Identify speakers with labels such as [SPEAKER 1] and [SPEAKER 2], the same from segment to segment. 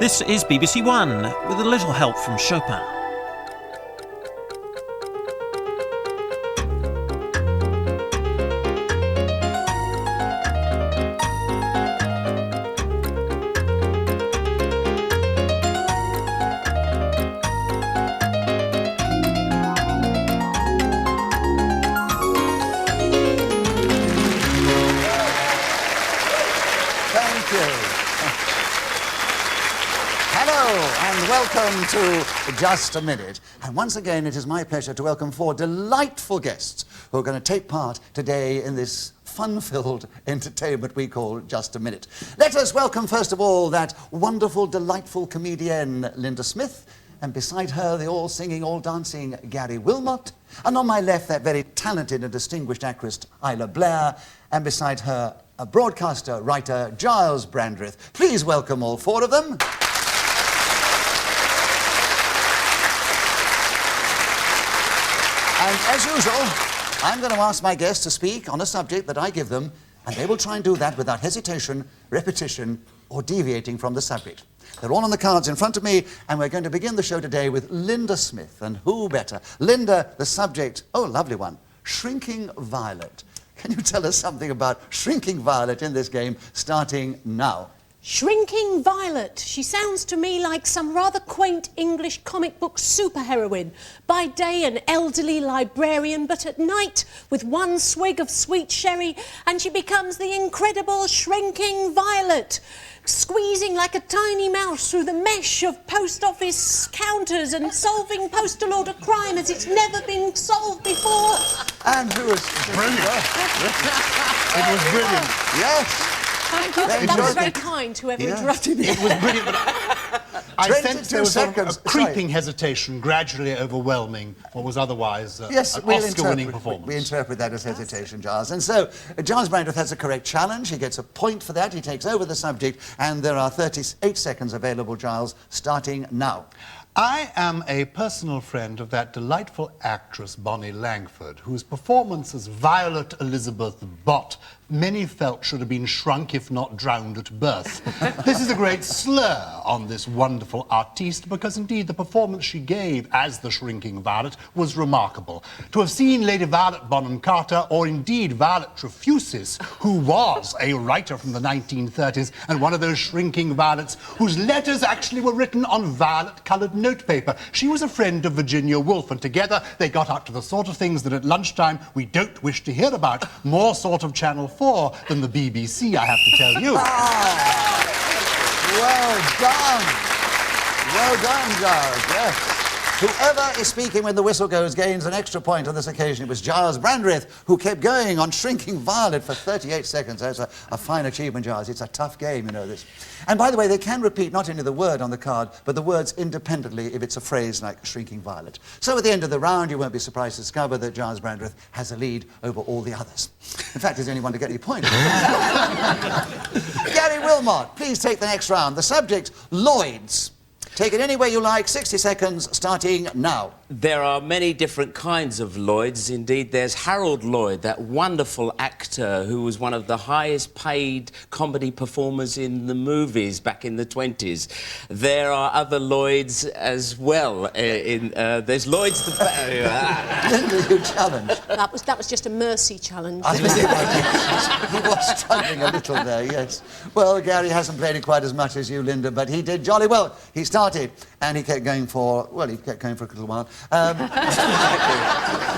[SPEAKER 1] This is BBC One, with a little help from Chopin.
[SPEAKER 2] Welcome to Just a Minute. And once again, it is my pleasure to welcome four delightful guests who are going to take part today in this fun-filled entertainment we call Just a Minute. Let us welcome, first of all, that wonderful, delightful comedian, Linda Smith, and beside her, the all-singing, all-dancing Gary Wilmot, and on my left, that very talented and distinguished actress, Isla Blair, and beside her, a broadcaster, writer, Gyles Brandreth. Please welcome all four of them. And as usual, I'm going to ask my guests to speak on a subject that I give them, and they will try and do that without hesitation, repetition, or deviating from the subject. They're all on the cards in front of me, and we're going to begin the show today with Linda Smith, and who better? Linda, the subject, oh, lovely one, Shrinking Violet. Can you tell us something about Shrinking Violet in this game, starting now?
[SPEAKER 3] Shrinking Violet. She sounds to me like some rather quaint English comic book superheroine. By day an elderly librarian, but at night with one swig of sweet sherry and she becomes the incredible Shrinking Violet, squeezing like a tiny mouse through the mesh of post office counters and solving postal order crime as it's never been solved before.
[SPEAKER 2] And who was
[SPEAKER 4] brilliant? It was brilliant.
[SPEAKER 2] Yes.
[SPEAKER 3] Thank you. That was very kind, whoever interrupted me.
[SPEAKER 4] It was brilliant, but I sensed there was a creeping hesitation, gradually overwhelming what was otherwise an Oscar-winning performance.
[SPEAKER 2] We interpret that as hesitation, Gyles. And so, Gyles Brandreth has a correct challenge. He gets a point for that. He takes over the subject, and there are 38 seconds available, Gyles, starting now.
[SPEAKER 4] I am a personal friend of that delightful actress, Bonnie Langford, whose performance as Violet Elizabeth Bott many felt should have been shrunk, if not drowned, at birth. This is a great slur on this wonderful artiste, because indeed the performance she gave as the Shrinking Violet was remarkable. To have seen Lady Violet Bonham Carter, or indeed Violet Trefusis, who was a writer from the 1930s, and one of those Shrinking Violets whose letters actually were written on violet-coloured notepaper. She was a friend of Virginia Woolf, and together they got up to the sort of things that at lunchtime we don't wish to hear about. More sort of Channel 4 than the BBC, I have to tell you.
[SPEAKER 2] Oh, well done, Gyles, yes. Whoever is speaking when the whistle goes gains an extra point on this occasion. It was Gyles Brandreth who kept going on Shrinking Violet for 38 seconds. That's a fine achievement, Gyles. It's a tough game, you know this. And by the way, they can repeat not only the word on the card, but the words independently if it's a phrase like Shrinking Violet. So at the end of the round, you won't be surprised to discover that Gyles Brandreth has a lead over all the others. In fact, he's the only one to get any points. Gary Wilmot, please take the next round. The subject, Lloyds. Take it any way you like, 60 seconds, starting now.
[SPEAKER 5] There are many different kinds of Lloyds. Indeed, there's Harold Lloyd, that wonderful actor who was one of the highest paid comedy performers in the movies back in the 20s. There are other Lloyds as well. There's Lloyds the...
[SPEAKER 2] Linda, you challenge.
[SPEAKER 3] That was just a mercy challenge.
[SPEAKER 2] I think he was struggling a little there, yes. Well, Gary hasn't played it quite as much as you, Linda, but he did jolly well. He started, and he kept going for, well, he kept going for a little while.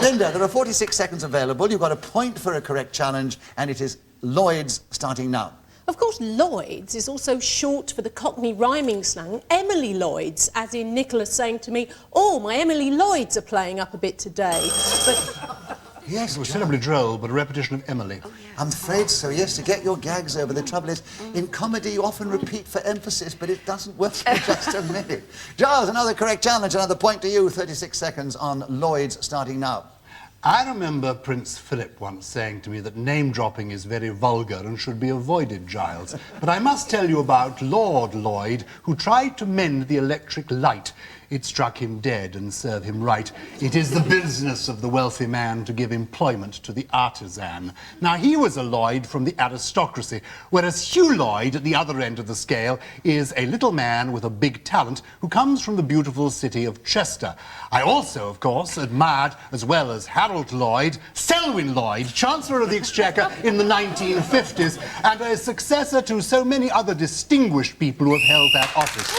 [SPEAKER 2] Linda, there are 46 seconds available. You've got a point for a correct challenge, and it is Lloyds starting now.
[SPEAKER 3] Of course, Lloyds is also short for the Cockney rhyming slang, Emily Lloyds, as in Nicholas saying to me, oh, my Emily Lloyds are playing up a bit today. But...
[SPEAKER 2] Yes,
[SPEAKER 4] it was terribly droll, but a repetition of Emily.
[SPEAKER 3] Oh, yeah.
[SPEAKER 2] I'm afraid so, yes, to get your gags over. The trouble is, in comedy, you often repeat for emphasis, but it doesn't work for just a minute. Gyles, another correct challenge, another point to you, 36 seconds on Lloyds, starting now.
[SPEAKER 4] I remember Prince Philip once saying to me that name-dropping is very vulgar and should be avoided, Gyles. But I must tell you about Lord Lloyd, who tried to mend the electric light. it struck him dead, and serve him right. It is the business of the wealthy man to give employment to the artisan. Now, he was a Lloyd from the aristocracy, whereas Hugh Lloyd, at the other end of the scale, is a little man with a big talent who comes from the beautiful city of Chester. I also, of course, admired, as well as Harold Lloyd, Selwyn Lloyd, Chancellor of the Exchequer in the 1950s, and a successor to so many other distinguished people who have held that office.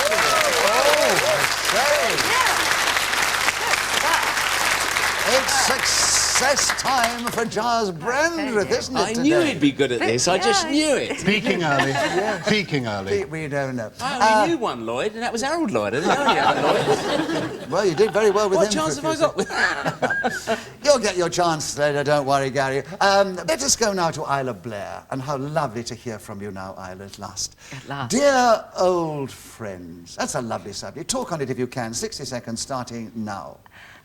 [SPEAKER 2] It's success time for Gyles Brandreth, isn't it,
[SPEAKER 5] I
[SPEAKER 2] today?
[SPEAKER 5] knew he'd be good at this. I just knew it.
[SPEAKER 4] Peaking early. Peaking early.
[SPEAKER 2] We don't know.
[SPEAKER 5] I only knew one Lloyd, and that was Harold Lloyd. I didn't know any other Lloyd.
[SPEAKER 2] Well, you did very well with him.
[SPEAKER 5] What chance have I got with
[SPEAKER 2] You'll get your chance later, don't worry, Gary. Let us go now to Isla Blair, and how lovely to hear from you now, Isla, at last.
[SPEAKER 6] At last.
[SPEAKER 2] Dear old friends. That's a lovely subject. Talk on it if you can. 60 seconds starting now.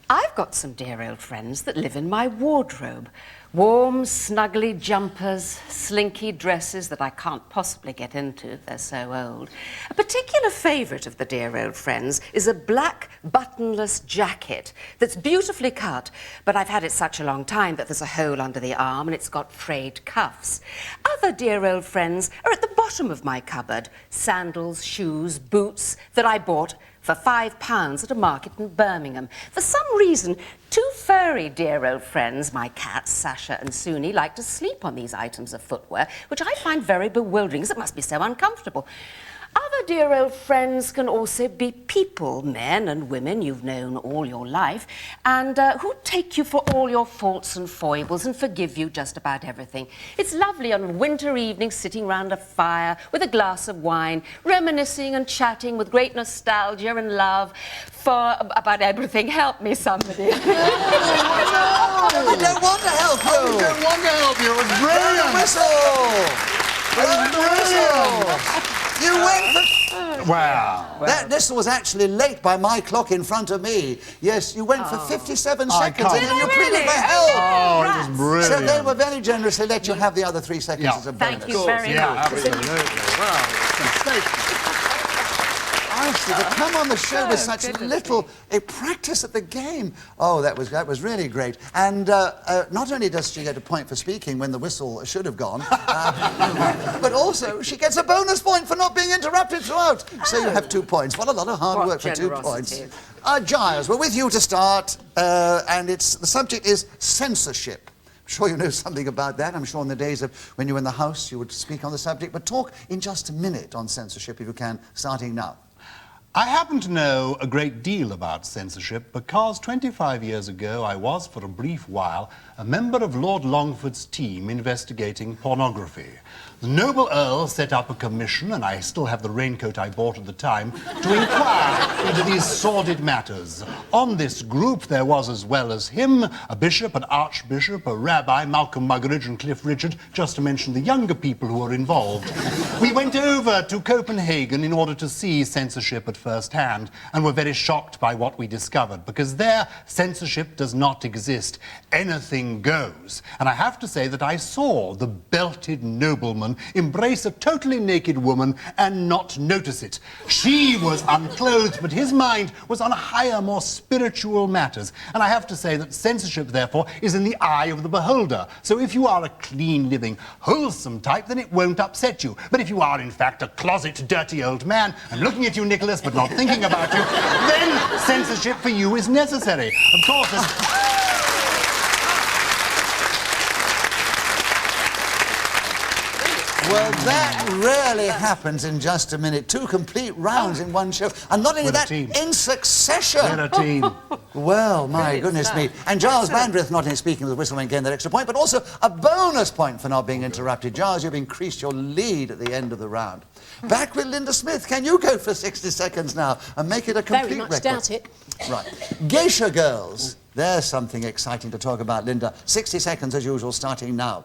[SPEAKER 6] I've got some dear old friends that live in my wardrobe. Warm, snuggly jumpers, slinky dresses that I can't possibly get into, they're so old. A particular favourite of the dear old friends is a black buttonless jacket that's beautifully cut, but I've had it such a long time that there's a hole under the arm and it's got frayed cuffs. Other dear old friends are at the bottom of my cupboard. Sandals, shoes, boots that I bought for £5 at a market in Birmingham. For some reason, two furry dear old friends, my cats, Sasha and Suni, like to sleep on these items of footwear, which I find very bewildering, because it must be so uncomfortable. Other dear old friends can also be people, men and women you've known all your life, and who take you for all your faults and foibles and forgive you just about everything. It's lovely on a winter evening sitting round a fire with a glass of wine, reminiscing and chatting with great nostalgia and love for about everything. Help me, somebody.
[SPEAKER 2] I don't want to help you.
[SPEAKER 4] I don't want to help you. It was brilliant.
[SPEAKER 2] Blow the whistle. You went for...
[SPEAKER 4] Wow.
[SPEAKER 2] That whistle was actually late by my clock in front of me. Yes, you went for 57 seconds and then you pleaded for help.
[SPEAKER 4] Oh, it was brilliant.
[SPEAKER 2] So they were very generously let you have the other 3 seconds as a bonus.
[SPEAKER 6] Thank you very much.
[SPEAKER 4] Absolutely. Wow.
[SPEAKER 2] Honestly, to come on the show with such little practice at the game. Oh, that was really great. And not only does she get a point for speaking when the whistle should have gone, but also she gets a bonus point for not being interrupted throughout. So you have 2 points. What a lot of hard work for 2 points. Gyles, we're with you to start, and the subject is censorship. I'm sure you know something about that. I'm sure in the days of when you were in the House you would speak on the subject, but talk in just a minute on censorship if you can, starting now.
[SPEAKER 4] I happen to know a great deal about censorship because 25 years ago I was, for a brief while, a member of Lord Longford's team investigating pornography. The noble Earl set up a commission, and I still have the raincoat I bought at the time, to inquire into these sordid matters. On this group there was, as well as him, a bishop, an archbishop, a rabbi, Malcolm Muggeridge and Cliff Richard, just to mention the younger people who were involved. We went over to Copenhagen in order to see censorship at first hand, and were very shocked by what we discovered, because there censorship does not exist. Anything goes. And I have to say that I saw the belted nobleman embrace a totally naked woman and not notice it. She was unclothed, but his mind was on higher, more spiritual matters. And I have to say that censorship, therefore, is in the eye of the beholder. So if you are a clean-living, wholesome type, then it won't upset you. But if you are, in fact, a closet, dirty old man, and looking at you, Nicholas, but not thinking about you, then censorship for you is necessary. Of course,
[SPEAKER 2] Well, that rarely happens in just a minute. 2 complete rounds in one show. And not only that, in succession.
[SPEAKER 4] we're a team.
[SPEAKER 2] Well, my goodness me. And Gyles Brandreth not only speaking with the whistle and getting that extra point, but also a bonus point for not being interrupted. Gyles, you've increased your lead at the end of the round. Back with Linda Smith. Can you go for 60 seconds now and make it a complete
[SPEAKER 3] Very much
[SPEAKER 2] record?
[SPEAKER 3] doubt it.
[SPEAKER 2] Right. Geisha Girls. There's something exciting to talk about, Linda. 60 seconds as usual, starting now.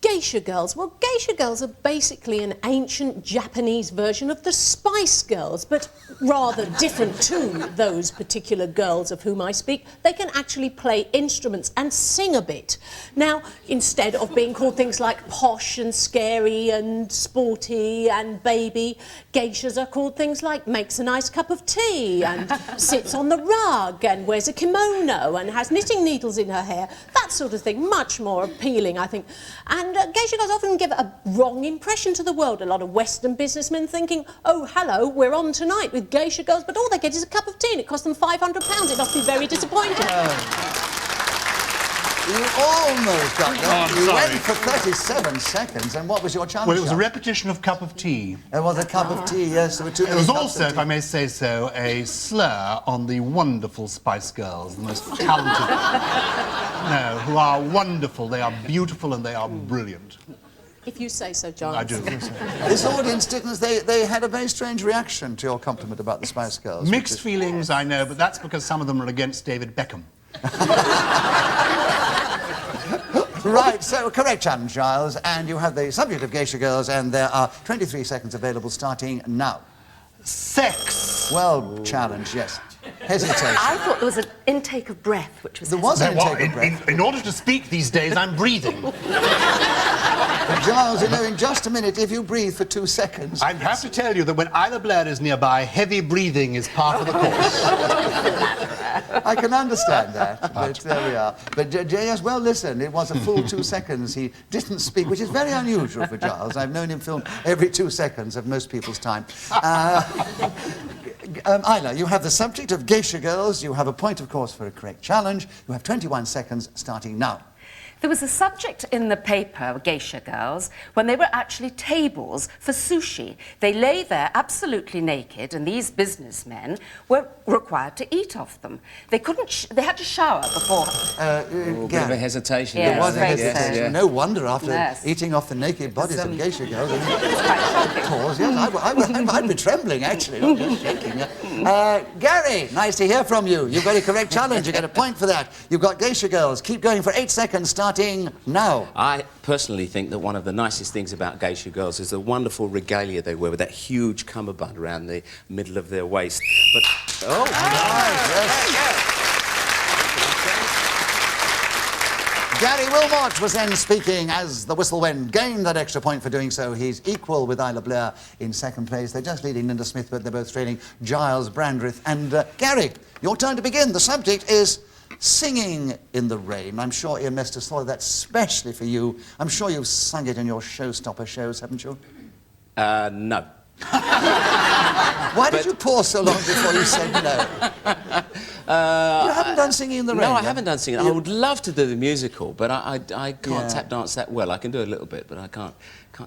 [SPEAKER 3] Geisha Girls. Well, Geisha Girls are basically an ancient Japanese version of the Spice Girls, but rather different to those particular girls of whom I speak. They can actually play instruments and sing a bit. Now, instead of being called things like posh and scary and sporty and baby, geishas are called things like makes a nice cup of tea and sits on the rug and wears a kimono and has knitting needles in her hair. That sort of thing. Much more appealing, I think. And Geisha Girls often give a wrong impression to the world. A lot of Western businessmen thinking, oh, hello, we're on tonight with Geisha Girls, but all they get is a cup of tea and it costs them £500. It must be very disappointing.
[SPEAKER 2] You almost got that.
[SPEAKER 4] I'm
[SPEAKER 2] You
[SPEAKER 4] sorry.
[SPEAKER 2] went for 37 seconds, and what was your challenge?
[SPEAKER 4] Well, it was a
[SPEAKER 2] shot?
[SPEAKER 4] repetition of cup of tea.
[SPEAKER 2] It was a cup of tea, yes. There were too
[SPEAKER 4] It
[SPEAKER 2] many
[SPEAKER 4] was
[SPEAKER 2] cups
[SPEAKER 4] also,
[SPEAKER 2] of
[SPEAKER 4] if
[SPEAKER 2] tea.
[SPEAKER 4] I may say so, a slur on the wonderful Spice Girls, the most talented, who are wonderful. They are beautiful and they are brilliant.
[SPEAKER 3] If you say so, Giles.
[SPEAKER 4] I do.
[SPEAKER 2] This audience didn't. They had a very strange reaction to your compliment about the Spice Girls.
[SPEAKER 4] Mixed feelings, I know, but that's because some of them are against David Beckham.
[SPEAKER 2] Right, so correct challenge, Giles, and you have the subject of Geisha Girls, and there are 23 seconds available starting now.
[SPEAKER 4] Sex.
[SPEAKER 2] Well, challenge, yes. Hesitation.
[SPEAKER 6] I thought there was an intake of breath, which was...
[SPEAKER 2] There was an
[SPEAKER 4] Well,
[SPEAKER 2] intake of breath.
[SPEAKER 4] in order to speak these days, I'm breathing.
[SPEAKER 2] But Giles, you know, in just a minute, if you breathe for 2 seconds...
[SPEAKER 4] I have to tell you that when Isla Blair is nearby, heavy breathing is part of the course.
[SPEAKER 2] I can understand that, but there we are. But yes, well, listen, it was a full 2 seconds. He didn't speak, which is very unusual for Giles. I've known him film every 2 seconds of most people's time. Isla, you have the subject of Geisha Girls. You have a point, of course, for a correct challenge. You have 21 seconds starting now.
[SPEAKER 6] There was a subject in the paper, Geisha Girls, when they were actually tables for sushi. They lay there absolutely naked, and these businessmen were required to eat off them. They couldn't. They had to shower before.
[SPEAKER 5] A bit of a hesitation.
[SPEAKER 6] Yeah,
[SPEAKER 2] There was a
[SPEAKER 6] very
[SPEAKER 2] hesitation.
[SPEAKER 6] so.
[SPEAKER 2] No wonder after
[SPEAKER 6] Yes.
[SPEAKER 2] eating off the naked bodies of Geisha Girls.
[SPEAKER 6] Quite
[SPEAKER 2] Pause, yes, I'd be trembling, actually, not just shaking. Gary, nice to hear from you. You've got a correct challenge. You get a point for that. You've got Geisha Girls. Keep going for 8 seconds, starting now.
[SPEAKER 5] I personally think that one of the nicest things about Geisha Girls is the wonderful regalia they wear with that huge cummerbund around the middle of their waist. But
[SPEAKER 2] Right, yes. Gary Wilmot was then speaking as the whistle went, gained that extra point for doing so. He's equal with Isla Blair in second place. They're just leading Linda Smith, but they're both trailing Gyles Brandreth. And Gary, your turn to begin. The subject is singing in the rain. I'm sure Ian Mester thought of that specially for you. I'm sure you've sung it in your showstopper shows, haven't you?
[SPEAKER 5] no.
[SPEAKER 2] Why did you pause so long before you said no? You haven't done singing in the rain?
[SPEAKER 5] No, I
[SPEAKER 2] yet?
[SPEAKER 5] haven't done singing. I would love to do the musical, but I can't
[SPEAKER 2] Yeah.
[SPEAKER 5] tap dance that well. I can do a little bit, but I can't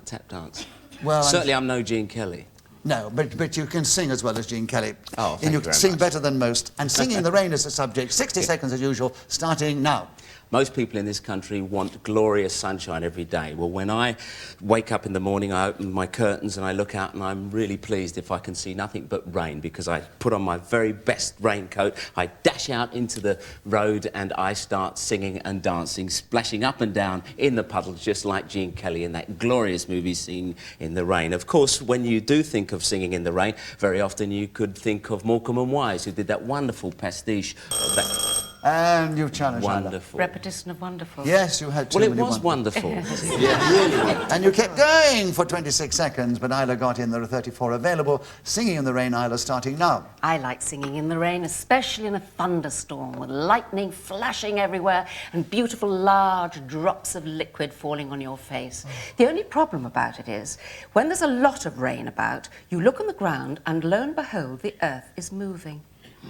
[SPEAKER 5] tap dance.
[SPEAKER 2] Well,
[SPEAKER 5] Certainly I'm no Gene Kelly.
[SPEAKER 2] No, but you can sing as well as Gene Kelly.
[SPEAKER 5] Oh, thank
[SPEAKER 2] and
[SPEAKER 5] you
[SPEAKER 2] can
[SPEAKER 5] very
[SPEAKER 2] sing
[SPEAKER 5] much.
[SPEAKER 2] better than most. And singing in the rain is the subject. 60 seconds as usual, starting now.
[SPEAKER 5] Most people in this country want glorious sunshine every day. Well, when I wake up in the morning, I open my curtains and I look out, and I'm really pleased if I can see nothing but rain, because I put on my very best raincoat, I dash out into the road and I start singing and dancing, splashing up and down in the puddles, just like Gene Kelly in that glorious movie Singing in the Rain. Of course, when you do think of singing in the rain, very often you could think of Morecambe and Wise, who did that wonderful pastiche of that
[SPEAKER 2] And you've challenged Isla.
[SPEAKER 5] wonderful...
[SPEAKER 6] Repetition of wonderful.
[SPEAKER 2] Yes, you had too
[SPEAKER 5] Well, it
[SPEAKER 2] many
[SPEAKER 5] was
[SPEAKER 2] ones.
[SPEAKER 5] wonderful. Yeah, really wonderful.
[SPEAKER 2] And you kept going for 26 seconds, but Isla got in. There are 34 available. Singing in the rain, Isla, starting now.
[SPEAKER 6] I like singing in the rain, especially in a thunderstorm with lightning flashing everywhere and beautiful large drops of liquid falling on your face. The only problem about it is, when there's a lot of rain about, you look on the ground and lo and behold, the earth is moving.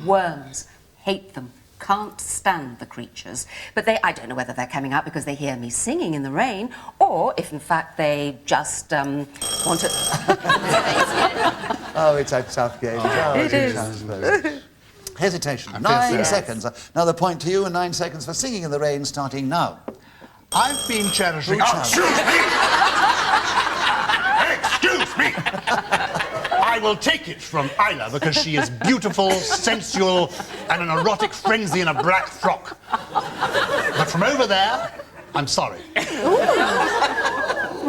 [SPEAKER 6] Worms, hate them. Can't stand the creatures, but I don't know whether they're coming out because they hear me singing in the rain, or if in fact they just want to...
[SPEAKER 2] Oh, it's a tough game. Oh,
[SPEAKER 6] it is.
[SPEAKER 2] Hesitation.
[SPEAKER 4] I feel
[SPEAKER 2] 9
[SPEAKER 4] so.
[SPEAKER 2] seconds. Another point to you and 9 seconds for singing in the rain, starting now.
[SPEAKER 4] I've been cherishing...
[SPEAKER 2] Who
[SPEAKER 4] Excuse me! I will take it from Isla because she is beautiful, sensual, and an erotic frenzy in a black frock. But from over there, I'm sorry.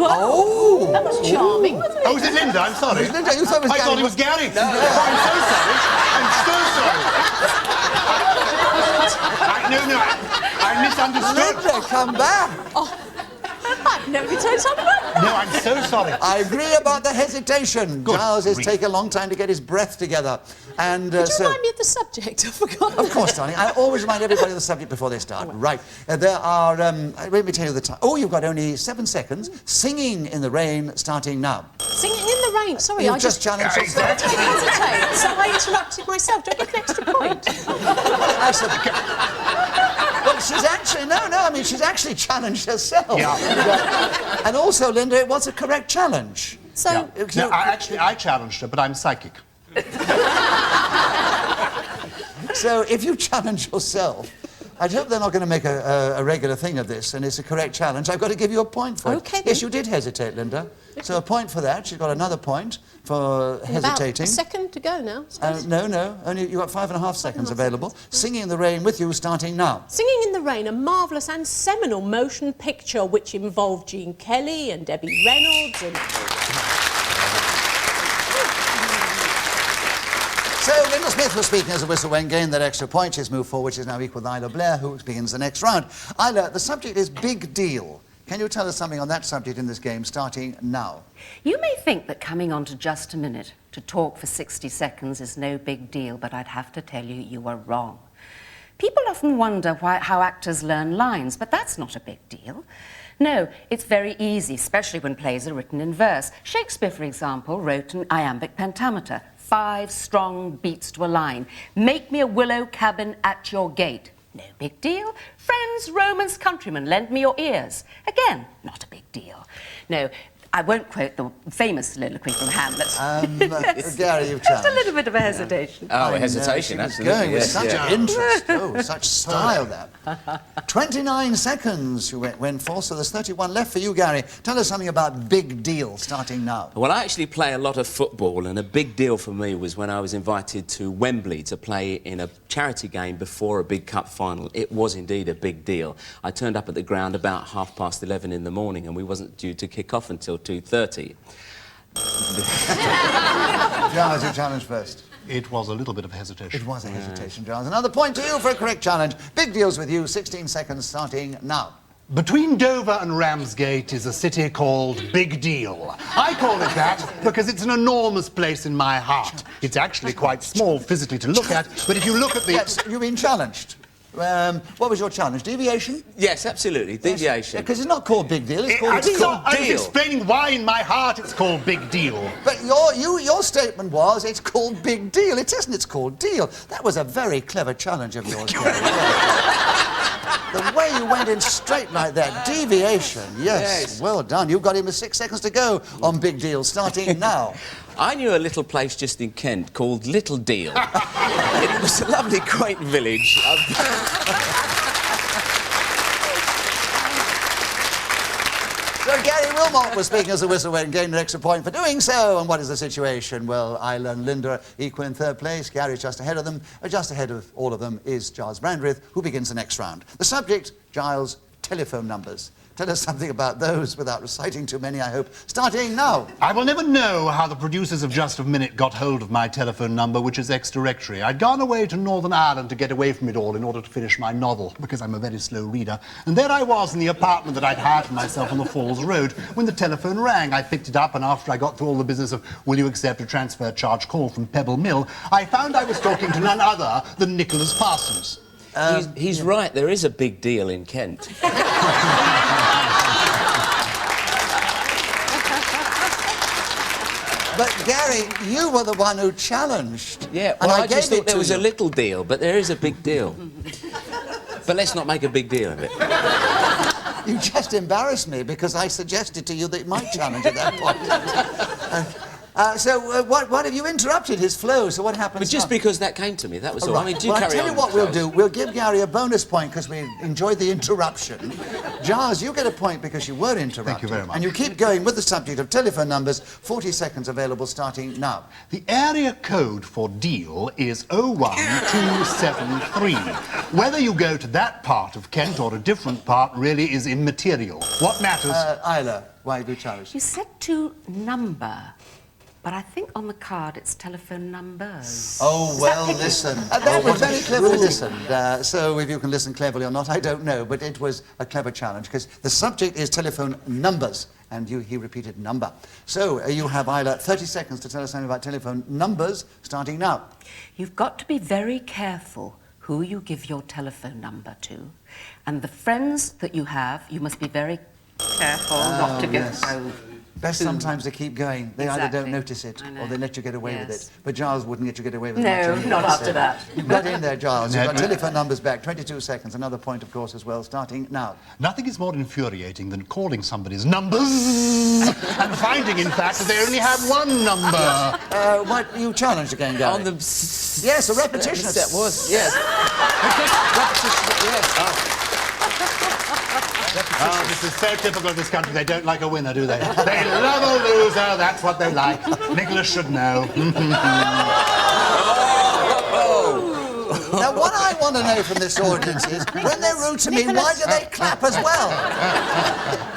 [SPEAKER 2] Oh!
[SPEAKER 3] That was charming, wasn't it?
[SPEAKER 4] Oh, was it Linda? I'm sorry.
[SPEAKER 2] Linda, you thought it was
[SPEAKER 4] I
[SPEAKER 2] Gary.
[SPEAKER 4] thought it was Gary. No. Oh, I'm so sorry. I'm so sorry. I misunderstood.
[SPEAKER 2] Linda, come back.
[SPEAKER 3] I've never been told something like that.
[SPEAKER 4] No, I'm so sorry.
[SPEAKER 2] I agree about the hesitation.
[SPEAKER 4] Good
[SPEAKER 2] Giles is
[SPEAKER 4] grief.
[SPEAKER 2] taking a long time to get his breath together. And
[SPEAKER 3] Could you remind me of the subject? I forgot.
[SPEAKER 2] Of course, darling. I always remind everybody of the subject before they start. Right. There are... let me tell you the time. Oh, you've got only 7 seconds. Singing in the Rain, starting now.
[SPEAKER 3] Singing in the rain. Sorry,
[SPEAKER 2] You've
[SPEAKER 3] I
[SPEAKER 2] just challenged yourself.
[SPEAKER 3] I didn't hesitate, so I interrupted myself. Do I get an extra point?
[SPEAKER 2] I said... Well, she's actually... No, I mean, she's actually challenged herself.
[SPEAKER 4] Yeah.
[SPEAKER 2] And also, Linda, it was a correct challenge.
[SPEAKER 3] So,
[SPEAKER 4] No, I challenged her, but I'm psychic.
[SPEAKER 2] So if you challenge yourself, I hope they're not going to make a regular thing of this, and it's a correct challenge. I've got to give you a point for it.
[SPEAKER 3] Okay, then.
[SPEAKER 2] Yes, you did hesitate, Linda. So a point for that. She's got another point for hesitating.
[SPEAKER 3] about a second to go now, I suppose.
[SPEAKER 2] No. Only you've got 5.5 seconds available. Singing in the Rain with you, starting now.
[SPEAKER 3] Singing in the Rain, a marvellous and seminal motion picture which involved Gene Kelly and Debbie Reynolds and...
[SPEAKER 2] So Linda Smith was speaking as a whistle when gained that extra point. She's moved forward. She's now equal with Isla Blair, who begins the next round. Isla, the subject is big deal. Can you tell us something on that subject in this game, starting now?
[SPEAKER 6] You may think that coming on to Just a Minute to talk for 60 seconds is no big deal, but I'd have to tell you, you are wrong. People often wonder how actors learn lines, but that's not a big deal. No, it's very easy, especially when plays are written in verse. Shakespeare, for example, wrote an iambic pentameter, 5 strong beats to a line. Make me a willow cabin at your gate. No big deal. Friends, Romans, countrymen, lend me your ears. Again, not a big deal. No, I won't quote the famous soliloquy from Hamlet.
[SPEAKER 2] Gary, you've
[SPEAKER 6] Just
[SPEAKER 2] challenged.
[SPEAKER 6] a little bit of a hesitation.
[SPEAKER 5] Oh, hesitation,
[SPEAKER 2] She was
[SPEAKER 5] absolutely.
[SPEAKER 2] going with
[SPEAKER 5] yes,
[SPEAKER 2] such
[SPEAKER 5] yeah.
[SPEAKER 2] interest. Oh, such style there. 29 seconds you went for, so there's 31 left for you, Gary. Tell us something about big deal, starting now.
[SPEAKER 5] Well, I actually play a lot of football, and a big deal for me was when I was invited to Wembley to play in a charity game before a big cup final. It was indeed a big deal. I turned up at the ground about 11:30 in the morning, and we wasn't due to kick off until 2:30.
[SPEAKER 2] Giles, you challenge first.
[SPEAKER 4] It was a little bit of hesitation.
[SPEAKER 2] It was a hesitation, Giles. Another point to you for a correct challenge. Big deals with you, 16 seconds, starting now.
[SPEAKER 4] Between Dover and Ramsgate is a city called Big Deal. I call it that because it's an enormous place in my heart. It's actually quite small physically to look at, but if you look at the...
[SPEAKER 2] Yes, you've been challenged. What was your challenge? Deviation?
[SPEAKER 5] Yes, absolutely, deviation.
[SPEAKER 2] Because it's not called Big Deal, it's called...
[SPEAKER 4] I was
[SPEAKER 5] Deal.
[SPEAKER 4] explaining why in my heart it's called Big Deal.
[SPEAKER 2] But your statement was, it's called Big Deal. It isn't, it's called Deal. That was a very clever challenge of yours, Gary. The way you went in straight like that. Deviation, yes. Well done. You've got him with 6 seconds to go on Big Deal, starting now.
[SPEAKER 5] I knew a little place just in Kent called Little Deal. It was a lovely, quaint village.
[SPEAKER 2] So Gary Wilmot was speaking as a whistle and gained an extra point for doing so. And what is the situation? Well, Isla and Linda equal in third place. Gary's just ahead of them. Just ahead of all of them is Gyles Brandreth, who begins the next round. The subject, Giles' telephone numbers. Tell us something about those without reciting too many, I hope. Starting now.
[SPEAKER 4] I will never know how the producers of Just a Minute got hold of my telephone number, which is ex-directory. I'd gone away to Northern Ireland to get away from it all in order to finish my novel, because I'm a very slow reader. And there I was in the apartment that I'd hired for myself on the Falls Road when the telephone rang. I picked it up, and after I got through all the business of, will you accept a transfer charge call from Pebble Mill, I found I was talking to none other than Nicholas Parsons.
[SPEAKER 5] He's right, there is a big deal in Kent.
[SPEAKER 2] But Gary, you were the one who challenged.
[SPEAKER 5] Yeah, well, I just thought there was a little deal, but there is a big deal. But let's not make a big deal of it.
[SPEAKER 2] You just embarrassed me because I suggested to you that you might challenge at that point. What have you interrupted his flow? So what happens
[SPEAKER 5] But just
[SPEAKER 2] now?
[SPEAKER 5] because that came to me, that was all.
[SPEAKER 2] Right.
[SPEAKER 5] I mean, do
[SPEAKER 2] Well,
[SPEAKER 5] carry
[SPEAKER 2] I'll tell
[SPEAKER 5] on.
[SPEAKER 2] you what we'll do. We'll give Gary a bonus point because we enjoyed the interruption. Giles, you get a point because you were interrupted.
[SPEAKER 4] Thank you very much.
[SPEAKER 2] And you keep going with the subject of telephone numbers. 40 seconds available starting now.
[SPEAKER 4] The area code for deal is 01273. Whether you go to that part of Kent or a different part really is immaterial. What matters...
[SPEAKER 2] Isla, why have you challenged?
[SPEAKER 6] You said to number, but I think on the card it's telephone numbers.
[SPEAKER 2] Oh, well, listen. That was very cleverly listened. So if you can listen cleverly or not, I don't know, but it was a clever challenge because the subject is telephone numbers, and he repeated number. So you have, Isla, 30 seconds to tell us something about telephone numbers, starting now.
[SPEAKER 6] You've got to be very careful who you give your telephone number to. And the friends that you have, you must be very careful not to give those.
[SPEAKER 2] Best sometimes to keep going. They either
[SPEAKER 6] Exactly.
[SPEAKER 2] don't notice it or they let you get away with
[SPEAKER 6] Yes.
[SPEAKER 2] it. But Giles wouldn't get you get away with
[SPEAKER 6] No,
[SPEAKER 2] much anyway,
[SPEAKER 6] not after
[SPEAKER 2] so
[SPEAKER 6] that.
[SPEAKER 2] You've got in there, Giles. You've got telephone numbers back. 22 seconds. Another point, of course, as well, starting now.
[SPEAKER 4] Nothing is more infuriating than calling somebody's numbers and finding, in fact, that they only have one number.
[SPEAKER 2] What you challenged again, Gary?
[SPEAKER 5] On the...
[SPEAKER 2] Yes, a repetition.
[SPEAKER 5] That was, yes. Repetition, yes.
[SPEAKER 4] Oh, this is so typical of this country. They don't like a winner, do they? They love a loser. That's what they like. Nicholas should know.
[SPEAKER 2] Now, what I want to know from this audience is, when they're rude to me, why do they clap as well?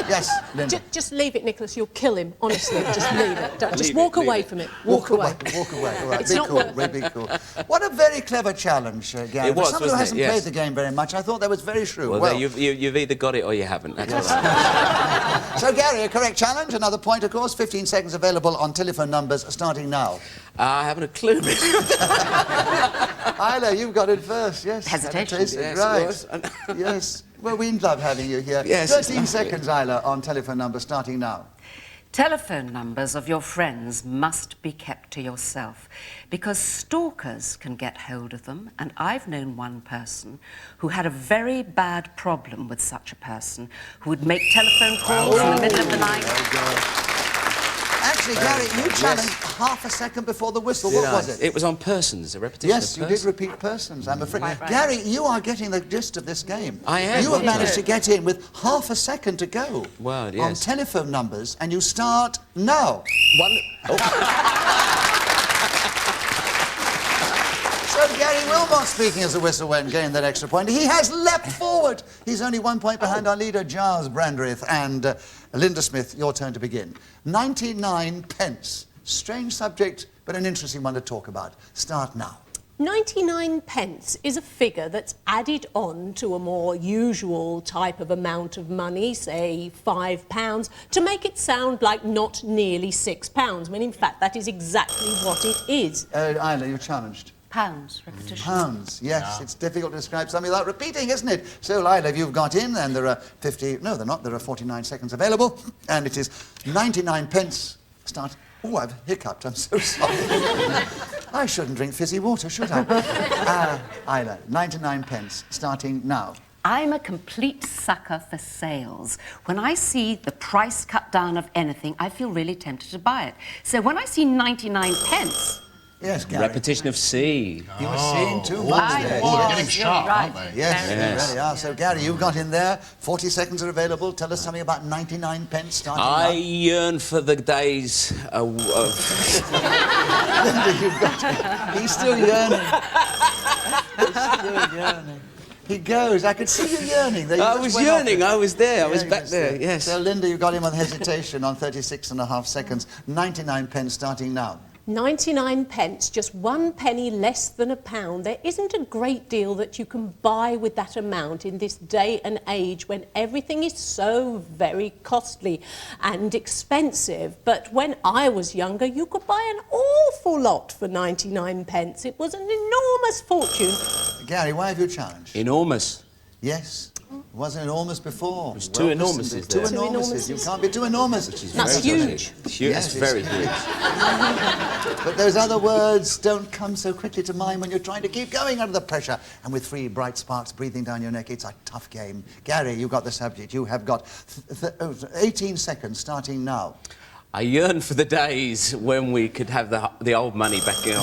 [SPEAKER 2] Yes, Linda.
[SPEAKER 3] Just leave it, Nicholas. You'll kill him. Honestly, just leave it. Just walk away from it. Walk away.
[SPEAKER 2] Walk away. All right,
[SPEAKER 3] It's
[SPEAKER 2] be
[SPEAKER 3] not
[SPEAKER 2] cool.
[SPEAKER 3] worth
[SPEAKER 2] Be cool. What a very clever challenge, Gary.
[SPEAKER 5] It was,
[SPEAKER 2] For someone who
[SPEAKER 5] wasn't it?
[SPEAKER 2] hasn't
[SPEAKER 5] Yes.
[SPEAKER 2] played the game very much, I thought that was very shrewd.
[SPEAKER 5] Well, there, you've either got it or you haven't. That's all right.
[SPEAKER 2] So, Gary, a correct challenge. Another point, of course. 15 seconds available on telephone numbers starting now.
[SPEAKER 5] I haven't a clue.
[SPEAKER 2] Isla, you've got it first, yes.
[SPEAKER 6] Hesitation.
[SPEAKER 5] Yes,
[SPEAKER 2] Right.
[SPEAKER 5] it was.
[SPEAKER 2] Yes. Well, we love having you here.
[SPEAKER 5] Yes,
[SPEAKER 2] 13
[SPEAKER 5] it's lovely.
[SPEAKER 2] seconds, Isla, on telephone number starting now.
[SPEAKER 6] Telephone numbers of your friends must be kept to yourself because stalkers can get hold of them, and I've known one person who had a very bad problem with such a person who would make telephone calls in the middle of the night.
[SPEAKER 2] Actually, Gary, you challenged half a second before the whistle. What was it?
[SPEAKER 5] It was on persons, a repetition
[SPEAKER 2] Yes,
[SPEAKER 5] of
[SPEAKER 2] you did
[SPEAKER 5] persons.
[SPEAKER 2] repeat persons, I'm afraid.
[SPEAKER 6] Quite right.
[SPEAKER 2] Gary, you are getting the gist of this game.
[SPEAKER 5] I am.
[SPEAKER 2] You have
[SPEAKER 5] Well
[SPEAKER 2] managed
[SPEAKER 5] done.
[SPEAKER 2] to get in with half a second to go
[SPEAKER 5] Well,
[SPEAKER 2] on
[SPEAKER 5] yes.
[SPEAKER 2] telephone numbers, and you start now.
[SPEAKER 5] One... Oh.
[SPEAKER 2] So Gary Wilmot, speaking as the whistle went, gained that extra point. He has leapt forward. He's only 1 point behind our leader, Gyles Brandreth. And Linda Smith, your turn to begin. 99 pence. Strange subject, but an interesting one to talk about. Start now.
[SPEAKER 3] 99 pence is a figure that's added on to a more usual type of amount of money, say £5, to make it sound like not nearly £6, when in fact that is exactly what it is.
[SPEAKER 2] Isla, you're challenged.
[SPEAKER 6] Pounds, repetition.
[SPEAKER 2] Pounds, yes. It's difficult to describe something without repeating, isn't it? So, Lila, you've got in, and there are 50... No, they're not. There are 49 seconds available, and it is 99 pence. Start... Oh, I've hiccuped. I'm so sorry. I shouldn't drink fizzy water, should I? Isla, 99 pence, starting now.
[SPEAKER 6] I'm a complete sucker for sales. When I see the price cut down of anything, I feel really tempted to buy it. So when I see 99 pence...
[SPEAKER 2] Yes, Gary.
[SPEAKER 5] Repetition of C.
[SPEAKER 2] You were seeing too much there.
[SPEAKER 4] Oh, they're getting
[SPEAKER 6] You're
[SPEAKER 4] sharp,
[SPEAKER 6] right.
[SPEAKER 4] aren't they?
[SPEAKER 2] Yes,
[SPEAKER 6] Very
[SPEAKER 2] they
[SPEAKER 5] Yes.
[SPEAKER 2] really are. So, Gary, you've got in there. 40 seconds are available. Tell us something about 99 pence starting
[SPEAKER 5] I
[SPEAKER 2] now.
[SPEAKER 5] yearn for the days of...
[SPEAKER 2] You've got it. He's still yearning. He's still yearning. He goes. I could see you yearning. There, you
[SPEAKER 5] I
[SPEAKER 2] just
[SPEAKER 5] was
[SPEAKER 2] went off
[SPEAKER 5] yearning.
[SPEAKER 2] it.
[SPEAKER 5] I was there. I was
[SPEAKER 2] Yeah,
[SPEAKER 5] back
[SPEAKER 2] yes,
[SPEAKER 5] there. Yes.
[SPEAKER 2] So, Linda, you got him on hesitation on 36.5 seconds. 99 pence starting now.
[SPEAKER 3] 99 pence, just 1 penny less than £1. There isn't a great deal that you can buy with that amount in this day and age when everything is so very costly and expensive. But when I was younger, you could buy an awful lot for 99 pence. It was an enormous fortune.
[SPEAKER 2] Gary, why have you challenged?
[SPEAKER 5] Enormous.
[SPEAKER 2] Yes. Wasn't enormous before.
[SPEAKER 5] There's two enormouses
[SPEAKER 2] listened.
[SPEAKER 5] there.
[SPEAKER 2] Two
[SPEAKER 3] Two
[SPEAKER 2] enormouses. You
[SPEAKER 3] enormouses.
[SPEAKER 2] can't be too enormous.
[SPEAKER 3] That's huge.
[SPEAKER 5] Huge.
[SPEAKER 2] Yes,
[SPEAKER 5] That's
[SPEAKER 2] it's-
[SPEAKER 5] very huge.
[SPEAKER 2] But those other words don't come so quickly to mind when you're trying to keep going under the pressure. And with 3 bright sparks breathing down your neck, it's a tough game. Gary, you got the subject. You have got 18 seconds starting now.
[SPEAKER 5] I yearn for the days when we could have the old money back in.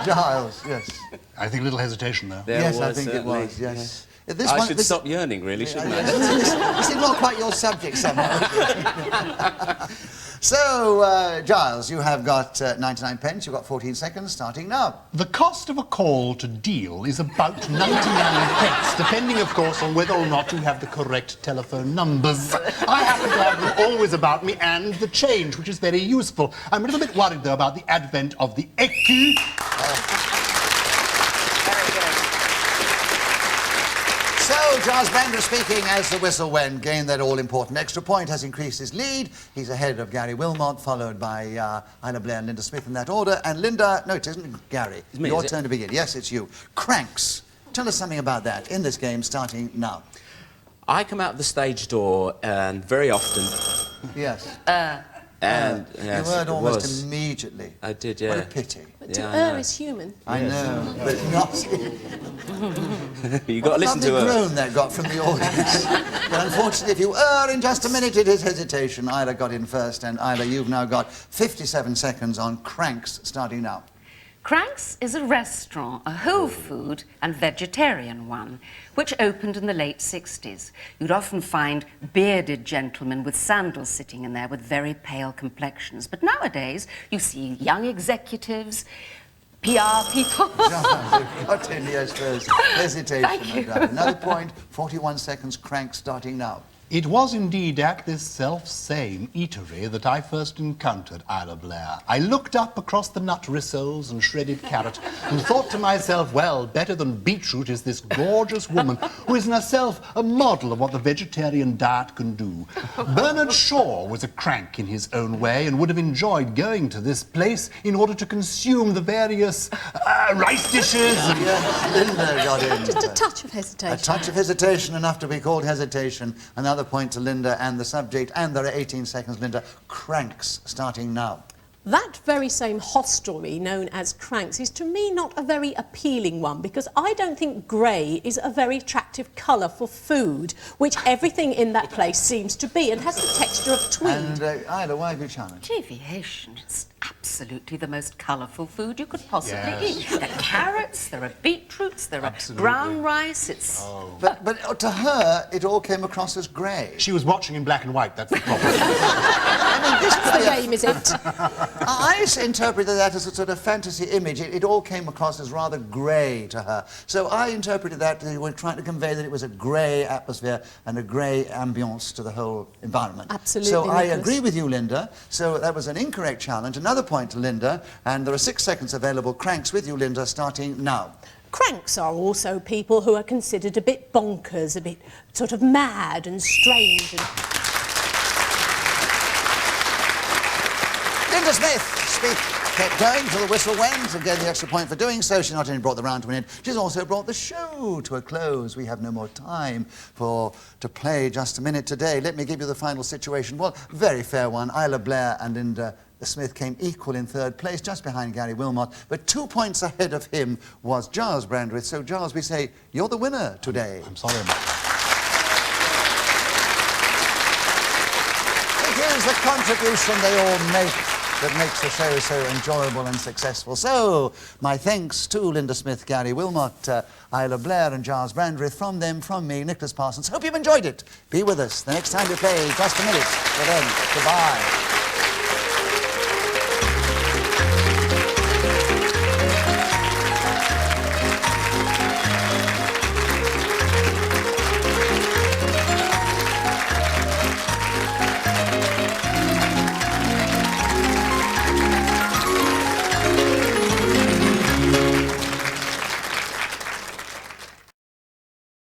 [SPEAKER 2] Gyles, yes.
[SPEAKER 4] I think a little hesitation there.
[SPEAKER 2] Yes, I think it was, yes. This
[SPEAKER 5] I should stop yearning, really, shouldn't I?
[SPEAKER 2] This is not quite your subject somehow. So, Gyles, you have got 99 pence. You've got 14 seconds, starting now.
[SPEAKER 4] The cost of a call to deal is about 99 pence, depending, of course, on whether or not you have the correct telephone numbers. I happen to have them always about me, and the change, which is very useful. I'm a little bit worried, though, about the advent of the écu.
[SPEAKER 2] So, Gyles Brandreth speaking as the whistle went, gained that all-important extra point, has increased his lead. He's ahead of Gary Wilmot, followed by Isla, Blair and Linda Smith in that order. And Linda, no, it isn't Gary.
[SPEAKER 5] It's me,
[SPEAKER 2] your
[SPEAKER 5] is
[SPEAKER 2] turn to begin. Yes, it's you. Cranks. Tell us something about that in this game, starting now.
[SPEAKER 5] I come out the stage door and very often...
[SPEAKER 2] Yes.
[SPEAKER 5] And
[SPEAKER 2] you heard almost immediately.
[SPEAKER 5] I did, yeah.
[SPEAKER 2] What a pity.
[SPEAKER 3] But to err is human.
[SPEAKER 2] I know, but not...
[SPEAKER 5] You got to listen to her.
[SPEAKER 2] Lovely groan that got from the audience. But unfortunately, if you err in just a minute, it is hesitation. Isla got in first, and Isla, you've now got 57 seconds on Cranks, starting now.
[SPEAKER 6] Cranks is a restaurant, a whole food and vegetarian one, which opened in the late 60s. You'd often find bearded gentlemen with sandals sitting in there with very pale complexions. But nowadays, you see young executives, PR people.
[SPEAKER 2] Got in, yes, first. Hesitation.
[SPEAKER 6] Thank you.
[SPEAKER 2] Another point, 41 seconds, Cranks, starting now.
[SPEAKER 4] It was indeed at this self-same eatery that I first encountered Isla Blair. I looked up across the nut rissoles and shredded carrot and thought to myself, well, better than beetroot is this gorgeous woman who is in herself a model of what the vegetarian diet can do. Bernard Shaw was a crank in his own way and would have enjoyed going to this place in order to consume the various rice dishes. And...
[SPEAKER 2] Yes, Linda got in.
[SPEAKER 3] Just a touch of hesitation.
[SPEAKER 2] A touch of hesitation, enough to be called hesitation. Another point to Linda and the subject, and there are 18 seconds, Linda. Cranks, starting now.
[SPEAKER 3] That very same hostelry known as Cranks is to me not a very appealing one because I don't think grey is a very attractive colour for food, which everything in that place seems to be and has the texture of tweed.
[SPEAKER 2] And Isla, why have you challenged?
[SPEAKER 6] Deviation. It's absolutely the most colourful food you could possibly
[SPEAKER 4] Yes.
[SPEAKER 6] eat. There are carrots, there are beetroots, there
[SPEAKER 4] Absolutely.
[SPEAKER 6] are brown rice. It's...
[SPEAKER 2] But to her, it all came across as grey.
[SPEAKER 4] She was watching in black and white, that's the problem.
[SPEAKER 2] I mean, this
[SPEAKER 3] That's the game, is it?
[SPEAKER 2] I interpreted that as a sort of fantasy image. It all came across as rather grey to her. So I interpreted that they were trying to convey that it was a grey atmosphere and a grey ambience to the whole environment.
[SPEAKER 3] Absolutely,
[SPEAKER 2] So I
[SPEAKER 3] Nicholas.
[SPEAKER 2] agree with you, Linda. So that was an incorrect challenge. Another point to Linda. And there are 6 seconds available. Cranks with you, Linda, starting now.
[SPEAKER 3] Cranks are also people who are considered a bit bonkers, a bit sort of mad and strange. And...
[SPEAKER 2] Linda Smith, kept going till the whistle went and gave the extra point for doing so. She not only brought the round to an end, she's also brought the show to a close. We have no more time to play just a minute today. Let me give you the final situation. Well, very fair one. Isla Blair and Linda Smith came equal in third place, just behind Gary Wilmot, but 2 points ahead of him was Gyles Brandreth. So, Gyles, we say, you're the winner today.
[SPEAKER 4] I'm sorry about that.
[SPEAKER 2] It is the contribution they all make that makes the show so enjoyable and successful. So, my thanks to Linda Smith, Gary Wilmot, Isla Blair and Gyles Brandreth. From them, from me, Nicholas Parsons. Hope you've enjoyed it. Be with us the next time we play Just a Minute. Till then, goodbye.